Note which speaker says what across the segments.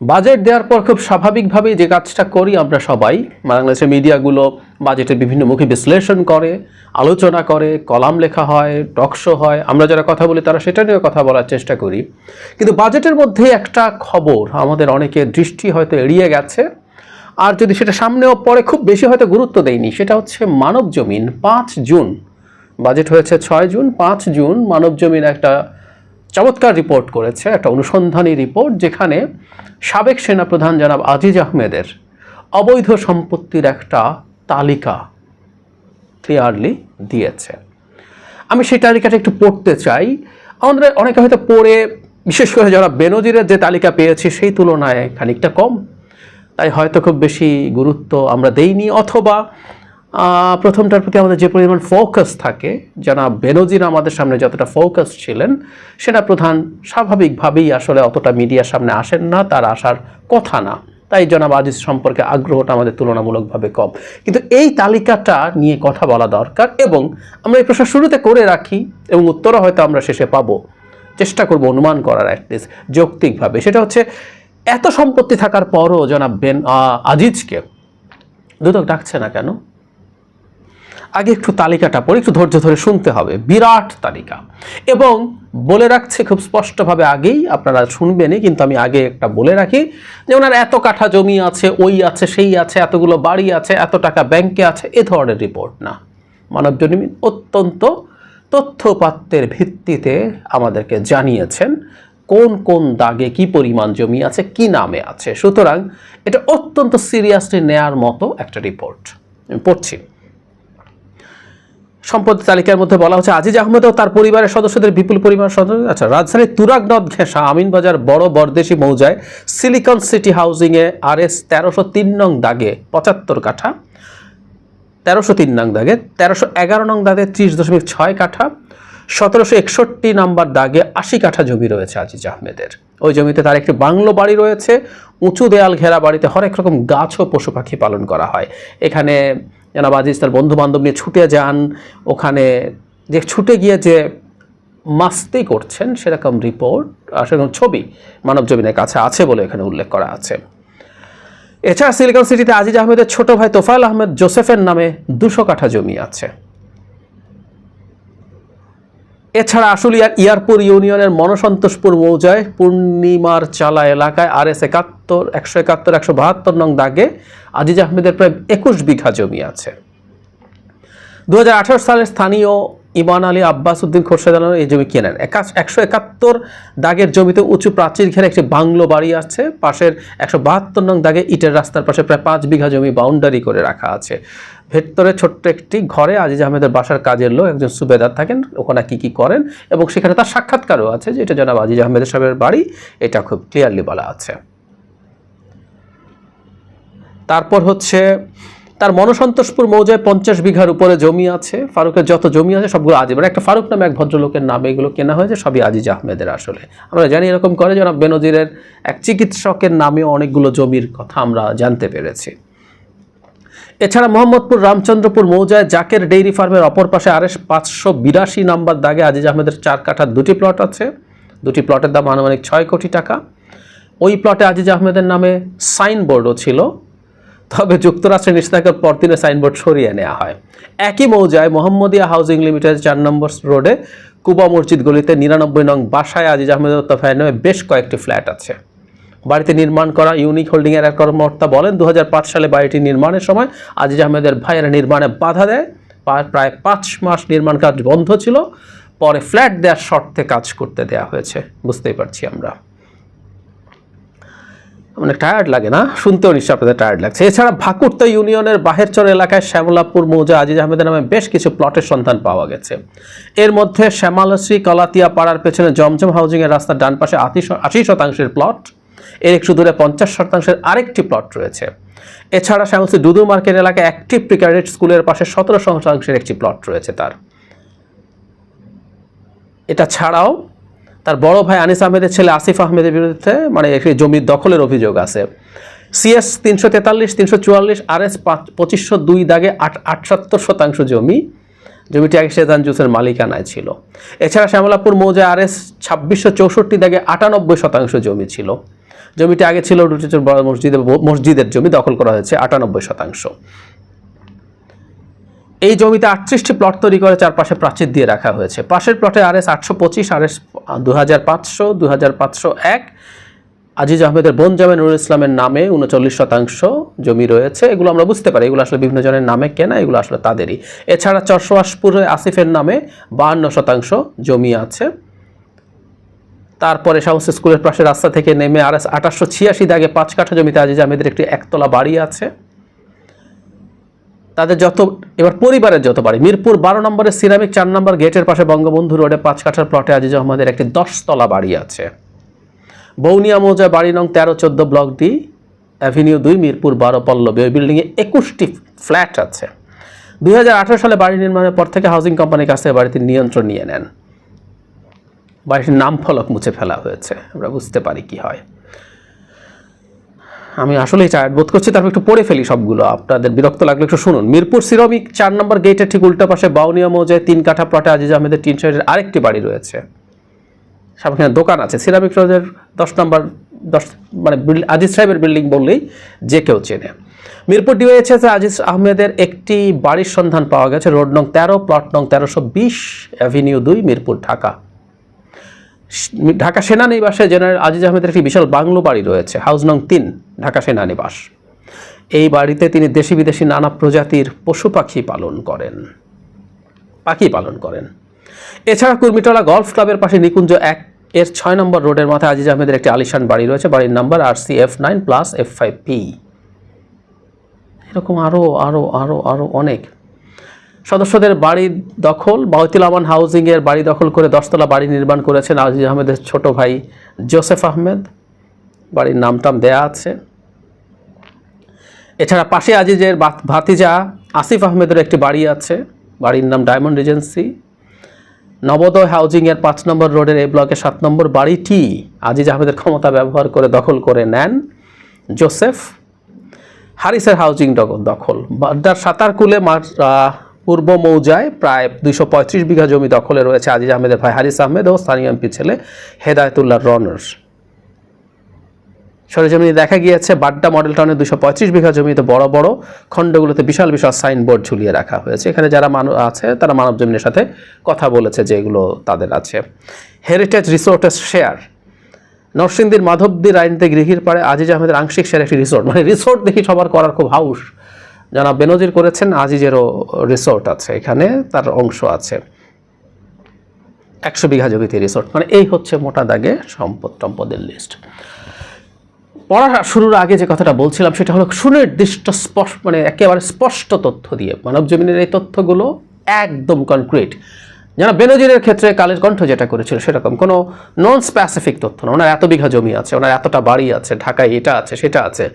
Speaker 1: Budget দেওয়ার পর খুব স্বাভাবিকভাবেই যে কাজটা করি আমরা সবাই, বাংলাদেশের মিডিয়াগুলো বাজেটের বিভিন্ন মুখী বিশ্লেষণ করে, আলোচনা করে, কলাম লেখা হয়, টক শো হয়, আমরা যারা কথা বলি তারা সেটা নিয়ে কথা বলার চেষ্টা করি। কিন্তু বাজেটের মধ্যে একটা খবর আমাদের অনেকের দৃষ্টি হয়তো এড়িয়ে গেছে, আর যদি সেটা সামনেও পরে খুব বেশি হয়তো গুরুত্ব দেয়নি, সেটা হচ্ছে মানবজমিন 5 জুন, বাজেট হয়েছে 6 জুন, 5 জুন মানবজমিন একটা চমৎকার রিপোর্ট করেছে, একটা অনুসন্ধানী রিপোর্ট, যেখানে সাবেক সেনাপ্রধান জনাব আজিজ আহমেদের অবৈধ সম্পত্তির একটা তালিকা ক্লিয়ারলি দিয়েছে। আমি সেই তালিকাটা একটু পড়তে চাই। আমাদের অনেকে হয়তো পড়ে, বিশেষ করে যারা বেনজিরের যে তালিকা পেয়েছি সেই তুলনায় খানিকটা কম, তাই হয়তো খুব বেশি গুরুত্ব আমরা দেইনি, অথবা প্রথমটার প্রতি আমাদের যে পরিমাণ ফোকাস থাকে, জনাব বেনজির আমাদের সামনে যতটা ফোকাস ছিলেন, সেনাপ্রধান স্বাভাবিকভাবেই আসলে অতটা মিডিয়ার সামনে আসেন না, তার আসার কথা না, তাই জনাব আজিজ সম্পর্কে আগ্রহটা আমাদের তুলনামূলকভাবে কম। কিন্তু এই তালিকাটা নিয়ে কথা বলা দরকার, এবং আমরা এই প্রশ্ন শুরুতে করে রাখি এবং উত্তরও হয়তো আমরা শেষে পাবো, চেষ্টা করব অনুমান করার অ্যাটলিস্ট যৌক্তিকভাবে। সেটা হচ্ছে, এত সম্পত্তি থাকার পরও জনাব আজিজকে দুদক ডাকছে না কেন? আগে একটু তালিকাটা পড়ে, একটু ধৈর্য ধরে শুনতে হবে, বিরাট তালিকা। এবং বলে রাখছে খুব স্পষ্টভাবে, আগেই আপনারা শুনবেনই, কিন্তু আমি আগে একটা বলে রাখি যে ওনার এত কাঠা জমি আছে, ওই আছে, সেই আছে, এতগুলো বাড়ি আছে, এত টাকা ব্যাংকে আছে, এ ধরনের রিপোর্ট না। মানবজমিন অত্যন্ত তথ্যপাত্রের ভিত্তিতে আমাদেরকে জানিয়েছেন কোন কোন দাগে কি পরিমাণ জমি আছে, কি নামে আছে। সুতরাং এটা অত্যন্ত সিরিয়াসলি নেয়ার মতো একটা রিপোর্ট। আমি পড়ছি। সম্পত্তি তালিকার মধ্যে বলা হচ্ছে, আজিজ আহমেদ ও তার পরিবারের সদস্যদের বিপুল পরিমাণ রাজধানীর তুরাগ নদ ঘেঁষা আমিনবাজার বড় বরদেশি মৌজায় সিলিকন সিটি হাউজিংয়ে RS 1303 নং দাগে 75 কাঠা, 1303 নং দাগে 1311 নং দাগে 30.6 কাঠা, 1761 নাম্বার দাগে 80 কাঠা জমি রয়েছে আজিজ আহমেদের। ওই জমিতে তার একটি বাংলো বাড়ি রয়েছে, উঁচু দেয়াল ঘেরা বাড়িতে হরেক রকম গাছ ও পশু পাখি পালন করা হয়। এখানে জনাব আজিজ তার বন্ধু বান্ধব নিয়ে ছুটে যান, ওখানে যে ছুটে গিয়ে যে মাস্তি করছেন সেরকম রিপোর্ট, সেরকম ছবি মানবজমিনের কাছে আছে বলে এখানে উল্লেখ করা আছে। এছাড়া সিলিকন সিটিতে আজিজ আহমেদের ছোট ভাই তোফায়েল আহমেদ জোসেফের নামে 200 কাঠা জমি আছে। এছাড়া আশুলিয়ার ইয়ারপুর ইউনিয়নের মনসন্তোষপুর মৌজায় পূর্ণিমার চালা এলাকায় RS 71, 171, 172 নং দাগে আজিজ আহমেদের প্রায় 21 বিঘা জমি আছে। 2018 সালে স্থানীয় ইমান আলী আব্বাস উদ্দিন খোরশেদ আলম এই জমি কেনেন। 171 দাগের জমিতে উঁচু প্রাচীর ঘেরা একটি বাংলো বাড়ি আছে। পাশের 172 নং দাগে ইটের রাস্তার পাশে প্রায় 5 বিঘা জমি বাউন্ডারি করে রাখা আছে। ভেতরে ছোট্ট একটি ঘরে আজিজ আহমেদের বাসার কাজের লোক একজন সুবেদার থাকেন, ওখানে কি করেন, এবং সেখানে তার সাক্ষাৎকারও আছে যে এটা জনাব আজিজ আহমেদের সাহেবের বাড়ি, এটা খুব ক্লিয়ারলি বলা আছে। তারপর হচ্ছে, তার মনসন্তোষপুর মৌজায় 50 বিঘার উপরে জমি আছে। ফারুকের যত জমি আছে সবগুলো আজিজ, মানে একটা ফারুক নামে এক ভদ্রলোকের নামে এগুলো কেনা হয়েছে, সবই আজিজ আহমেদের। আসলে আমরা জানি এরকম করে জনাব বেনজিরের এক চিকিৎসকের নামেও অনেকগুলো জমির কথা আমরা জানতে পেরেছি। এছাড়া মোহাম্মদপুর রামচন্দ্রপুর মৌজায় জাকের ডেইরি ফার্মের অপর পাশে RS 582 নাম্বার দাগে আজিজ আহমেদের 4 কাঠা 2টি প্লট আছে। 2টি প্লটের দাম আনুমানিক 6 কোটি টাকা। ওই প্লটে আজিজ আহমেদের নামে সাইনবোর্ডও ছিল, তবে যুক্তরাষ্ট্রের নিষেধাজ্ঞার পর দিনে সাইনবোর্ড সরিয়ে নেওয়া হয়। একই মৌজায় মোহাম্মদিয়া হাউজিং লিমিটেড 4 নম্বর রোডে কুবা মসজিদ গলিতে 99 নং বাসায় আজিজ আহমেদ তোফায়েল নামে বেশ কয়েকটি ফ্ল্যাট আছে। বাড়িতে নির্মাণ করা ইউনিক হোল্ডিংয়ের এক কর্মকর্তা বলেন, 2005 সালে বাড়িটি নির্মাণের সময় আজিজ আহমেদের ভাইয়েরা নির্মাণে বাধা দেয়। প্রায় 5 মাস নির্মাণ কাজ বন্ধ ছিল, পরে ফ্ল্যাট দেওয়ার শর্তে কাজ করতে দেওয়া হয়েছে। বুঝতেই পারছি আমরা, অনেক টায়ার্ড লাগে না? শুনতেও নিশ্চয় আপনাদের টায়ার্ড লাগছে। এছাড়া ভাকুরতা ইউনিয়নের বাহেরচর এলাকায় শ্যামলাপুর মৌজা আজিজ আহমেদের নামে বেশ কিছু প্লটের সন্ধান পাওয়া গেছে। এর মধ্যে শ্যামালশ্রী কলাতিয়া পাড়ার পেছনে জমজম হাউজিংয়ের রাস্তার ডান পাশে 80% প্লট, এর একটু দূরে 50% আরেকটি প্লট রয়েছে। এছাড়া শ্যামলশ্রী ডুদু মার্কেট এলাকায় অ্যাক্টিভ প্রিক্যাডেট স্কুলের পাশে 17% একটি প্লট রয়েছে তার। এটা ছাড়াও তার বড় ভাই আনিস আহমেদের ছেলে আসিফ আহমেদের বিরুদ্ধে মানে একটি জমির দখলের অভিযোগ আছে। CS 343, 344, RS 2502 দাগে 78% জমি জমিটি আগে সেজান জুসের মালিকানায় ছিল। এছাড়া শ্যামলাপুর মৌজা RS 2664 দাগে 98% জমি ছিল। জমিটি আগে ছিল রুটিচর বড় মসজিদের জমি, দখল করা হয়েছে 98%। এই জমিতে 38টি প্লট তৈরি করে চারপাশে প্রাচীর দিয়ে রাখা হয়েছে। পাশের প্লটে RS 825, RS 2500, 2501 আজিজ আহমেদের বোন জামে নুরুল ইসলামের নামে 39% জমি রয়েছে। এগুলো আমরা বুঝতে পারি, এগুলো আসলে বিভিন্ন জনের নামে কেনা, এগুলো আসলে তাদেরই। এছাড়া চরসোয়াসপুরে আসিফের নামে 52% জমি আছে। তারপরে সমস্ত স্কুলের পাশে রাস্তা থেকে নেমে RS 2886 দাগে 5 কাঠা জমিতে আজিজ আহমেদের একটি একতলা বাড়ি আছে। তাদের এবার পরিবারের যত বাড়ি, মিরপুর 12 নম্বরের সিরামিক 4 নম্বর গেটের পাশে বঙ্গবন্ধু রোডে 5 কাঠার প্লটে আজিজ আহমেদের একটি 10 তলা বাড়ি আছে। বৌনিয়া মৌজা বাড়ি নং 13-14 block D avenue 2 Mirpur 12 Pallabi, ওই বিল্ডিংয়ে 21টি ফ্ল্যাট আছে। 2018 সালে বাড়ি নির্মাণের পর থেকে হাউজিং কোম্পানির কাছে বাড়িটির নিয়ন্ত্রণ নিয়ে নেন। বাড়িটির নাম ফলক মুছে ফেলা হয়েছে, আমরা বুঝতে পারি কি হয়। আমি আসলেই টায়ার্ড বোধ করছি, তারপর একটু পড়ে ফেলি সবগুলো, আপনাদের বিরক্ত লাগলে একটু শুনুন। মিরপুর সিরামিক 4 নম্বর গেটের ঠিক উল্টা পাশে বাউনিয়া মৌজায় 3 কাঠা প্লটে আজিজ আহমেদের টিন শেডের আরেকটি বাড়ি রয়েছে। সামনে দোকান আছে। সিরামিক রোডের 10 নম্বর মানে আজিজ সাহেবের বিল্ডিং বললেই যে কেউ চেনে। মিরপুর ডিওএইচএসে আজিজ আহমেদের একটি বাড়ির সন্ধান পাওয়া গেছে, রোড নং 13, প্লট নং 1320, অ্যাভিনিউ 2, মিরপুর, ঢাকা। ঢাকা সেনানিবাসে জেনারেল আজিজ আহমেদের একটি বিশাল বাংলো বাড়ি রয়েছে, হাউস নং 3, ঢাকা সেনানিবাস। এই বাড়িতে তিনি দেশি বিদেশি নানা প্রজাতির পশু পাখি পালন করেন। এছাড়া কুর্মিটোলা গলফ ক্লাবের পাশে নিকুঞ্জ 1 এর 6 নম্বর রোডের মাথায় আজিজ আহমেদের একটি আলিশান বাড়ি রয়েছে, বাড়ির নাম্বার RCF9+F5P। এরকম আরো অনেক। সদস্যদের বাড়ি দখল, বায়তুল আমান হাউজিং এর বাড়ি দখল করে 10 তলা বাড়ি নির্মাণ করেছেন আজিজ আহমেদের ছোট ভাই জোসেফ আহমেদ, বাড়ির নামটাম দেয়া আছে। এছাড়া পাশে আজিজের ভাতিজা আসিফ আহমেদের একটি বাড়ি আছে, বাড়ির নাম ডায়মন্ড রিজেন্সি। নবোদয় হাউজিং এর 5 নম্বর রোডের এই ব্লকে 7 নম্বর বাড়িটি আজিজ আহমেদের ক্ষমতা ব্যবহার করে দখল করে নেন জোসেফ। হারিসের হাউজিং দখল, বাড্ডার সাঁতারকুলে পূর্ব মৌজায় প্রায় 235 বিঘা জমি দখলে রয়েছে আজিজ আহমেদের ভাই হারিস আহমেদ ও স্থানীয় এমপি ছেলে হেদায়েতুল্লাহ রনর। সরেজমিনে দেখা গিয়েছে বাড্ডা মডেল টাউনে 235 বিঘা জমিতে বড় বড় খণ্ডগুলোতে বিশাল বিশাল সাইনবোর্ড ঝুলিয়ে রাখা হয়েছে। এখানে যারা আছে তারা মানব জমিনের সাথে কথা বলেছে যে এগুলো তাদের আছে। হেরিটেজ রিসোর্টের শেয়ার, নরসিংদীর মাধবদী রাইনতে গৃহীর পাড়ে আজিজ আহমেদের আংশিক শেয়ার একটি রিসোর্ট, মানে রিসোর্ট দেখি সবার করার খুব হাউস। যারা বেনজির করেছেন, আজিজেরও রিসোর্ট আছে, এখানে তার অংশ আছে। 100 বিঘা জমিতে রিসোর্ট, মানে এই হচ্ছে মোটা দাগে সম্পদের লিস্ট। পড়া শুরুর আগে যে কথাটা বলছিলাম সেটা হলো সুনির্দিষ্ট মানে একেবারে স্পষ্ট তথ্য দিয়ে মানব জমিনের এই তথ্যগুলো একদম কনক্রিট। যেন বেনজিরের ক্ষেত্রে কালের কণ্ঠ যেটা করেছিল সেরকম কোনো নন স্পেসিফিক তথ্য না। ওনার এত বিঘা জমি আছে, ওনার এতটা বাড়ি আছে, ঢাকায় এটা আছে সেটা আছে।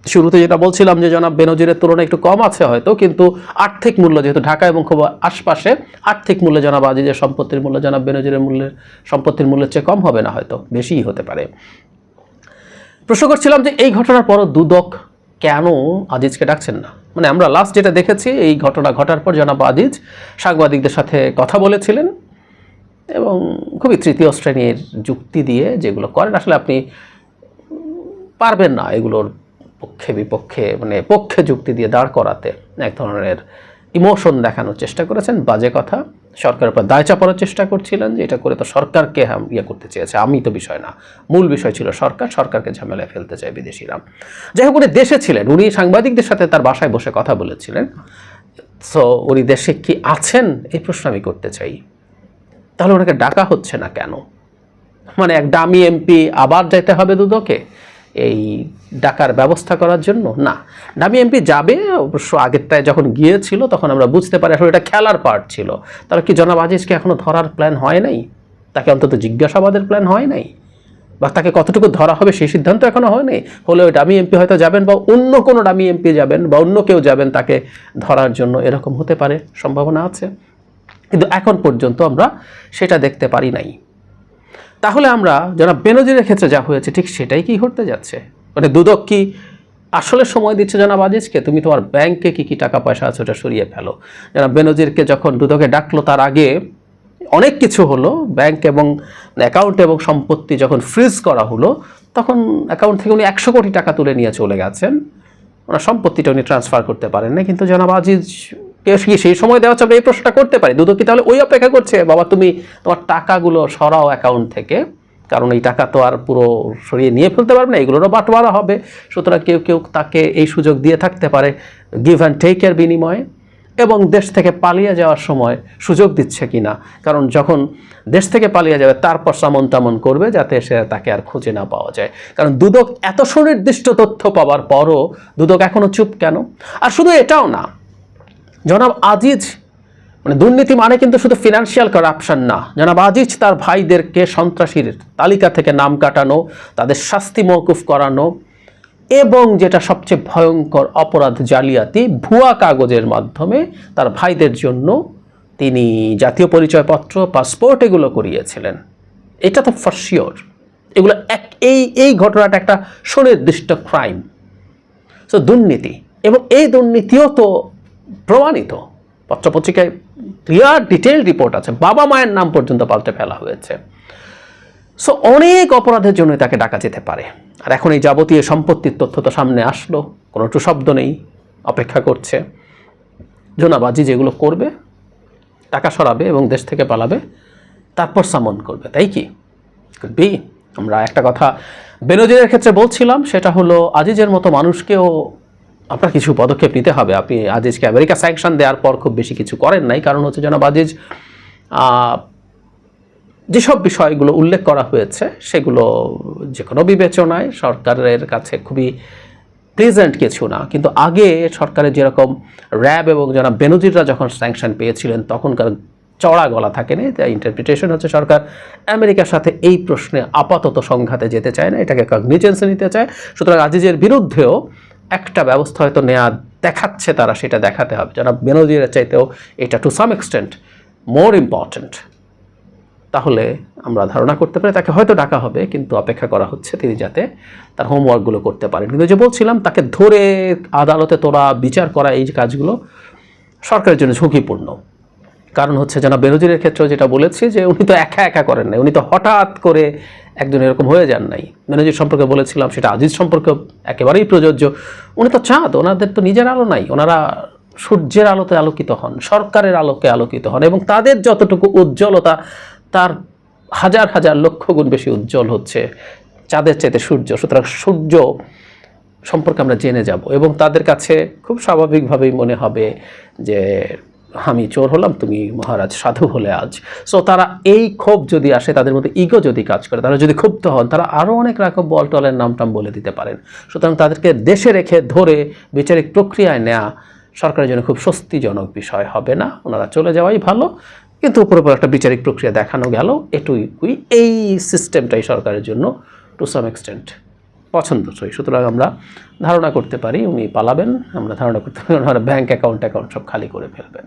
Speaker 1: শুরুতে যেটা বলছিলাম যে জনাব বেনজিরের তুলনায় একটু কম আছে হয়তো, কিন্তু আর্থিক মূল্য যেহেতু ঢাকা এবং খুব আশপাশে, আর্থিক মূল্যে জনাব আজিজের সম্পত্তির মূল্য জনাব বেনজিরের সম্পত্তির মূল্যের চেয়ে কম হবে না, হয়তো বেশিই হতে পারে। প্রশ্ন করছিলাম যে এই ঘটনার পরও দুদক কেন আজিজকে ডাকছেন না। মানে আমরা লাস্ট যেটা দেখেছি, এই ঘটনা ঘটার পর জনাব আজিজ সাংবাদিকদের সাথে কথা বলেছিলেন এবং খুবই তৃতীয় শ্রেণীর যুক্তি দিয়ে যেগুলো করেন, আসলে আপনি পারবেন না এগুলোর পক্ষে বিপক্ষে, মানে পক্ষে যুক্তি দিয়ে দাঁড় করাতে। এক ধরনের ইমোশন দেখানোর চেষ্টা করেছেন, বাজে কথা, সরকারের উপর দায় চাপানোর চেষ্টা করছিলেন যে এটা করে তো সরকারকে করতে চেয়েছে, আমি তো বিষয় না, মূল বিষয় ছিল সরকারকে ঝামেলায় ফেলতে চায় বিদেশিরা। যাই হোক, উনি দেশে ছিলেন, উনি সাংবাদিকদের সাথে তার বাসায় বসে কথা বলেছিলেন। সো উনি দেশে কি আছেন এই প্রশ্ন আমি করতে চাই। তাহলে ওনাকে ডাকা হচ্ছে না কেন? মানে এক দামি এমপি আবার যেতে হবে দুদকে এই ডাকার ব্যবস্থা করার জন্য? না, দামি এমপি যাবে, অবশ্য আগেরটায় যখন গিয়েছিল তখন আমরা বুঝতে পারি আসলে এটা খেলার পার্ট ছিল। তাহলে কি জনাব আজিজকে এখনো ধরার প্ল্যান হয় নাই? তাকে অন্তত জিজ্ঞাসাবাদের প্ল্যান হয় নাই? বা তাকে কতটুকু ধরা হবে সেই সিদ্ধান্ত এখনো হয়নি? হলে ওই দামি এমপি হয়তো যাবেন, বা অন্য কোনো দামি এমপি যাবেন, বা অন্য কেউ যাবেন তাকে ধরার জন্য, এরকম হতে পারে, সম্ভাবনা আছে। কিন্তু এখন পর্যন্ত আমরা সেটা দেখতে পারি নাই। তাহলে আমরা যারা বেনজিরের ক্ষেত্রে যা হয়েছে ঠিক সেটাই কি ঘটতে যাচ্ছে? মানে দুদক কি আসলে সময় দিচ্ছে জনাব আজিজকে, তুমি তোমার ব্যাংকে কী কী টাকা পয়সা আছে ওটা সরিয়ে ফেলো। জনাব বেনজিরকে যখন দুদকে ডাকলো তার আগে অনেক কিছু হলো, ব্যাংক এবং অ্যাকাউন্ট এবং সম্পত্তি যখন ফ্রিজ করা হলো তখন অ্যাকাউন্ট থেকে উনি 100 কোটি টাকা তুলে নিয়ে চলে গেছেন, ওনার সম্পত্তিটা উনি ট্রান্সফার করতে পারেন না। কিন্তু জনাব আজিজকে সেই সময় দেওয়া হচ্ছে, আমরা এই প্রশ্নটা করতে পারি, দুদক কি তাহলে ওই অপেক্ষা করছে বাবা তুমি তোমার টাকাগুলো সরাও অ্যাকাউন্ট থেকে, কারণ এই টাকা তো আর পুরো সরিয়ে নিয়ে ফেলতে পারবে না, এগুলোরও বাটোয়ারা হবে, সুতরাং কেউ কেউ তাকে এই সুযোগ দিয়ে থাকতে পারে গিভ অ্যান্ড টেকের বিনিময়ে। এবং দেশ থেকে পালিয়ে যাওয়ার সময় সুযোগ দিচ্ছে কিনা, কারণ যখন দেশ থেকে পালিয়ে যাবে তারপর সামন টামন করবে যাতে সে তাকে আর খুঁজে না পাওয়া যায়। কারণ দুদক এত সুনির্দিষ্ট তথ্য পাওয়ার পরও দুদক এখনো চুপ কেন? আর শুধু এটাও না, জনাব আজিজ মানে দুর্নীতি মানে কিন্তু শুধু ফিনান্সিয়াল কারাপশন না, জনাব আজিজ তার ভাইদেরকে সন্ত্রাসীর তালিকা থেকে নাম কাটানো, তাদের শাস্তি মওকুফ করানো, এবং যেটা সবচেয়ে ভয়ঙ্কর অপরাধ জালিয়াতি, ভুয়া কাগজের মাধ্যমে তার ভাইদের জন্য তিনি জাতীয় পরিচয়পত্র, পাসপোর্ট এগুলো করিয়েছিলেন। এটা তো ফর শিওর, এগুলো এই ঘটনাটা একটা সুনির্দিষ্ট ক্রাইম। সো দুর্নীতি, এবং এই দুর্নীতিও তো প্রমাণিত, পত্রপত্রিকায় ক্লিয়ার ডিটেইল রিপোর্ট আছে, বাবা মায়ের নাম পর্যন্ত পাল্টে ফেলা হয়েছে। সো অনেক অপরাধের জন্য তাকে ডাকা যেতে পারে। আর এখন এই যাবতীয় সম্পত্তির তথ্য তো সামনে আসলো, কোনো টু শব্দ নেই, অপেক্ষা করছে জনাব আজিজ যেগুলো করবে, টাকা সরাবে এবং দেশ থেকে পালাবে, তারপর সামন করবে, তাই কি বি? আমরা একটা কথা বেনজিরের ক্ষেত্রে বলছিলাম, সেটা হলো আজিজের মতো মানুষকেও আপনার কিছু পদক্ষেপ নিতে হবে। আপনি আজিজকে আমেরিকা স্যাংশন দেওয়ার পর খুব বেশি কিছু করেন নাই, কারণ হচ্ছে জনাব আজিজ যেসব বিষয়গুলো উল্লেখ করা হয়েছে সেগুলো যে কোনো বিবেচনায় সরকারের কাছে খুবই প্রেজেন্ট কিছু না। কিন্তু আগে সরকারের যেরকম র্যাব এবং জনাব বেনজিররা যখন স্যাংশন পেয়েছিলেন তখনকার চড়া গলা থাকেনি, তাই ইন্টারপ্রিটেশন হচ্ছে সরকার আমেরিকার সাথে এই প্রশ্নে আপাতত সংঘাতে যেতে চায় না, এটাকে কগনিজেন্সে নিতে চায়। সুতরাং আজিজের বিরুদ্ধেও একটা ব্যবস্থা হয়তো নেওয়া দেখাচ্ছে তারা, সেটা দেখাতে হবে। জনাব বেনজিরের চাইতেও এটা to some extent more important. তাহলে আমরা ধারণা করতে পারি তাকে হয়তো ডাকা হবে, কিন্তু অপেক্ষা করা হচ্ছে তিনি যাতে তার হোমওয়ার্কগুলো করতে পারেন। কিন্তু যে বলছিলাম, তাকে ধরে আদালতে তোলা, বিচার করা, এই যে কাজগুলো সরকারের জন্য ঝুঁকিপূর্ণ। কারণ হচ্ছে জনাব বেনজিরের ক্ষেত্রেও যেটা বলেছি যে উনি তো একা একা করেন নাই, উনি তো হঠাৎ করে একজন এরকম হয়ে যান নাই। বেনজির সম্পর্কে বলেছিলাম, সেটা আজিজ সম্পর্কে একেবারেই প্রযোজ্য। উনি তো চাঁদ, ওনাদের তো নিজের আলো নাই, ওনারা সূর্যের আলোতে আলোকিত হন, সরকারের আলোকে আলোকিত হন, এবং তাদের যতটুকু উজ্জ্বলতা তার হাজার হাজার লক্ষ গুণ বেশি উজ্জ্বল হচ্ছে চাঁদের চাইতে সূর্য। সুতরাং সূর্য সম্পর্কে আমরা জেনে যাব, এবং তাদের কাছে খুব স্বাভাবিকভাবেই মনে হবে যে আমি চোর হলাম, তুমি মহারাজ সাধু হলে আজ। সো তারা এই ক্ষোভ যদি আসে, তাদের মধ্যে ইগো যদি কাজ করে, তারা যদি ক্ষুব্ধ হন, তারা আরও অনেক রকম বলটলের নামটাম বলে দিতে পারেন। সুতরাং তাদেরকে দেশে রেখে ধরে বিচারিক প্রক্রিয়ায় নেওয়া সরকারের জন্য খুব স্বস্তিজনক বিষয় হবে না, ওনারা চলে যাওয়াই ভালো। কিন্তু উপর উপর একটা বিচারিক প্রক্রিয়া দেখানো গেল, এটুকুই। এই সিস্টেমটাই সরকারের জন্য টু সাম এক্সটেন্ট পছন্দসই। সুতরাং আমরা ধারণা করতে পারি উনি পালাবেন, আমরা ধারণা করতে পারি ওনার ব্যাংক অ্যাকাউন্ট সব খালি করে ফেলবেন।